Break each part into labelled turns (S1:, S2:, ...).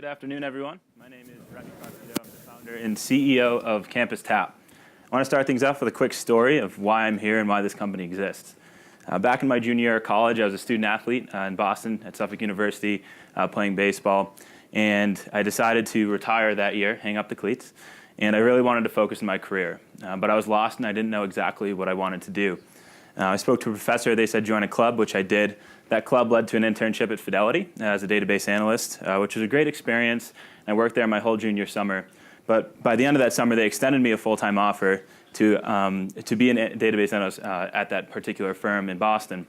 S1: afternoon, everyone. My name is Remy Carpio. I'm the founder and CEO of CampusTap. I want to start things off with a quick story of why I'm here and why this company exists. Back in my junior year of college, I was a student athlete in Boston at Suffolk University playing baseball, and I decided to retire that year, hang up the cleats, and I really wanted to focus on my career. But I was lost and I didn't know exactly what I wanted to do. I spoke to a professor. They said join a club, which I did. That club led to an internship at Fidelity as a database analyst, which was a great experience. I worked there my whole junior summer. But by the end of that summer, they extended me a full-time offer to be a database analyst at that particular firm in Boston.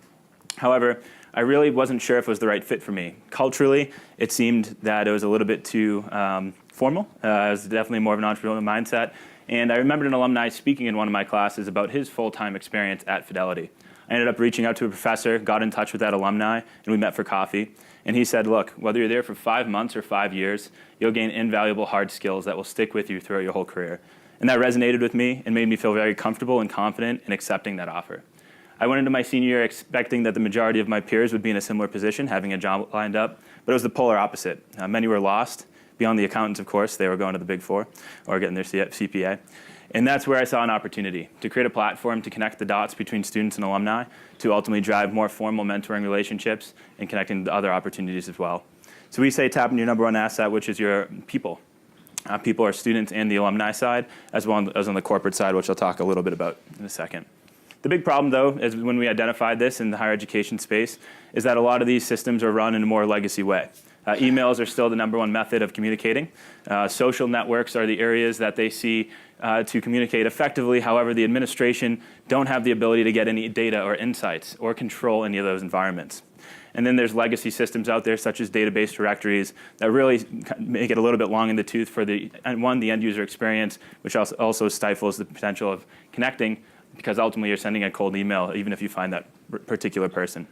S1: However, I really wasn't sure if it was the right fit for me. Culturally, it seemed that it was a little bit too formal. It was definitely more of an entrepreneurial mindset. And I remembered an alumni speaking in one of my classes about his full-time experience at Fidelity. I ended up reaching out to a professor, got in touch with that alumni, and we met for coffee. And he said, look, whether you're there for 5 months or 5 years, you'll gain invaluable hard skills that will stick with you throughout your whole career. And that resonated with me and made me feel very comfortable and confident in accepting that offer. I went into my senior year expecting that the majority of my peers would be in a similar position, having a job lined up, but it was the polar opposite. Many were lost. Beyond the accountants, of course, they were going to the Big Four or getting their CPA. And that's where I saw an opportunity to create a platform to connect the dots between students and alumni to ultimately drive more formal mentoring relationships and connecting to other opportunities as well. So we say tap into your number one asset, which is your people. People are students and the alumni side, as well as on the corporate side, which I'll talk a little bit about in a second. The big problem, though, is when we identified this in the higher education space, is that a lot of these systems are run in a more legacy way. Emails are still the number one method of communicating. Social networks are the areas that they see to communicate effectively. However, the administration don't have the ability to get any data or insights or control any of those environments. And then there's legacy systems out there, such as database directories, that really make it a little bit long in the tooth for the end user experience, which also stifles the potential of connecting, because ultimately you're sending a cold email, even if you find that particular person.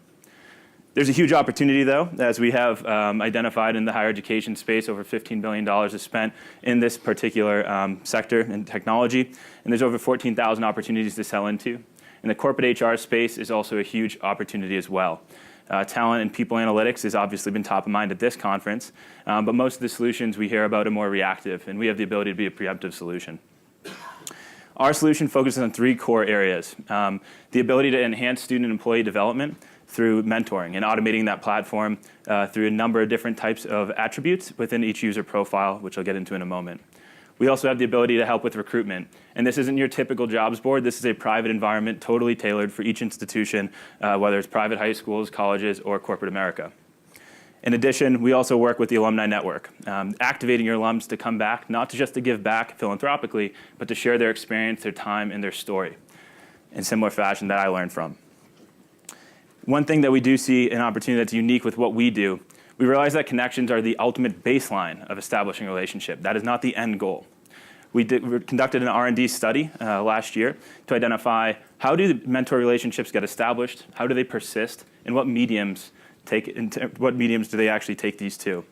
S1: There's a huge opportunity, though, as we have identified in the higher education space. Over $15 billion is spent in this particular sector in technology, and there's over 14,000 opportunities to sell into. And the corporate HR space is also a huge opportunity as well. Talent and people analytics has obviously been top of mind at this conference, but most of the solutions we hear about are more reactive, and we have the ability to be a preemptive solution. Our solution focuses on 3 core areas. The ability to enhance student and employee development through mentoring and automating that platform through a number of different types of attributes within each user profile, which I'll get into in a moment. We also have the ability to help with recruitment. And this isn't your typical jobs board. This is a private environment totally tailored for each institution, whether it's private high schools, colleges, or corporate America. In addition, we also work with the alumni network, activating your alums to come back, not just to give back philanthropically, but to share their experience, their time, and their story in similar fashion that I learned from. One thing that we do see an opportunity that's unique with what we do, we realize that connections are the ultimate baseline of establishing a relationship. That is not the end goal. We conducted an R&D study last year to identify how do mentor relationships get established, how do they persist, and what mediums do they actually take these to.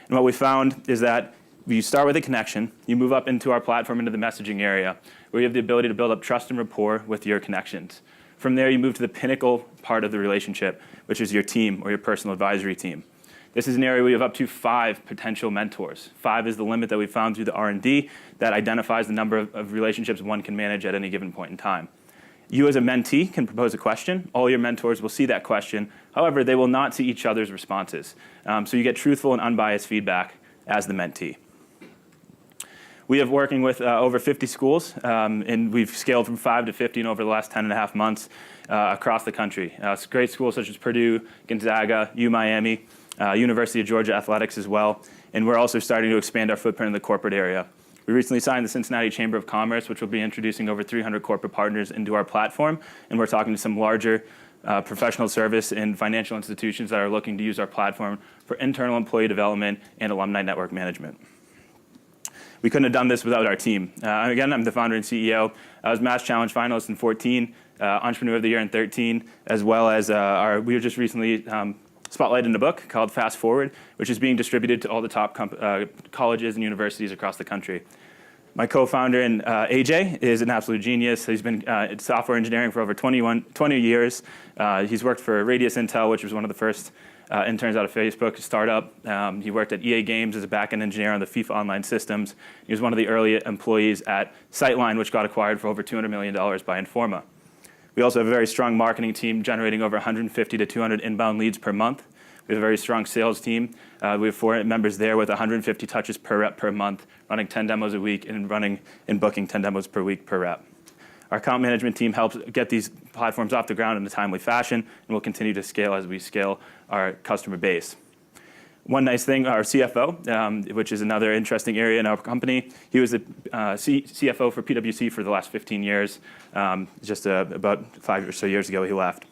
S1: And what we found is that you start with a connection, you move up into our platform into the messaging area, where you have the ability to build up trust and rapport with your connections. From there, you move to the pinnacle part of the relationship, which is your team or your personal advisory team. This is an area where you have up to 5 potential mentors. 5 is the limit that we found through the R&D that identifies the number of relationships one can manage at any given point in time. You as a mentee can propose a question. All your mentors will see that question. However, they will not see each other's responses. So you get truthful and unbiased feedback as the mentee. We have working with over 50 schools, and we've scaled from 5 to 15 over the last 10.5 months across the country. Great schools such as Purdue, Gonzaga, UMiami, University of Georgia Athletics as well. And we're also starting to expand our footprint in the corporate area. We recently signed the Cincinnati Chamber of Commerce, which will be introducing over 300 corporate partners into our platform. And we're talking to some larger professional service and financial institutions that are looking to use our platform for internal employee development and alumni network management. We couldn't have done this without our team. Again, I'm the founder and CEO. I was Mass Challenge finalist in 14, Entrepreneur of the Year in 13, as well as we were just recently spotlighted in a book called Fast Forward, which is being distributed to all the top colleges and universities across the country. My co-founder, AJ, is an absolute genius. He's been in software engineering for over 20 years. He's worked for Radius Intel, which was one of the first interns out of Facebook, a startup. He worked at EA Games as a back-end engineer on the FIFA Online systems. He was one of the early employees at Sightline, which got acquired for over $200 million by Informa. We also have a very strong marketing team generating over 150 to 200 inbound leads per month. We have a very strong sales team. We have 4 members there with 150 touches per rep per month, running 10 demos a week and booking 10 demos per week per rep. Our account management team helps get these platforms off the ground in a timely fashion, and we'll continue to scale as we scale our customer base. One nice thing, our CFO, which is another interesting area in our company, he was the CFO for PwC for the last 15 years. Just about 5 or so years ago, he left.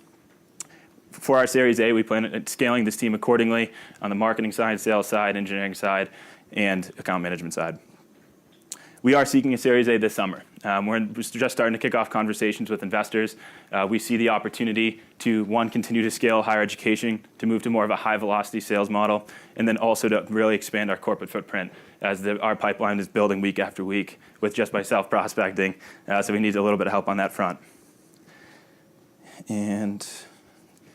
S1: For our Series A, we plan on scaling this team accordingly on the marketing side, sales side, engineering side, and account management side. We are seeking a Series A this summer. We're just starting to kick off conversations with investors. We see the opportunity to, one, continue to scale higher education, to move to more of a high-velocity sales model, and then also to really expand our corporate footprint as our pipeline is building week after week with just myself prospecting. So we need a little bit of help on that front.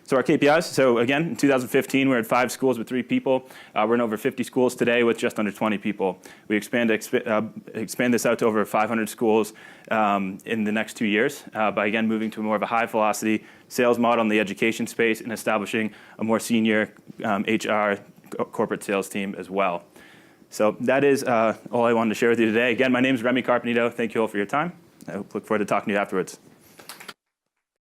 S1: So our KPIs, so again, in 2015, we were at 5 schools with 3 people. We're in over 50 schools today with just under 20 people. We expand this out to over 500 schools in the next 2 years by, again, moving to more of a high-velocity sales model in the education space and establishing a more senior HR corporate sales team as well. So that is all I wanted to share with you today. Again, my name is Remy Carpenito. Thank you all for your time. I look forward to talking to you afterwards.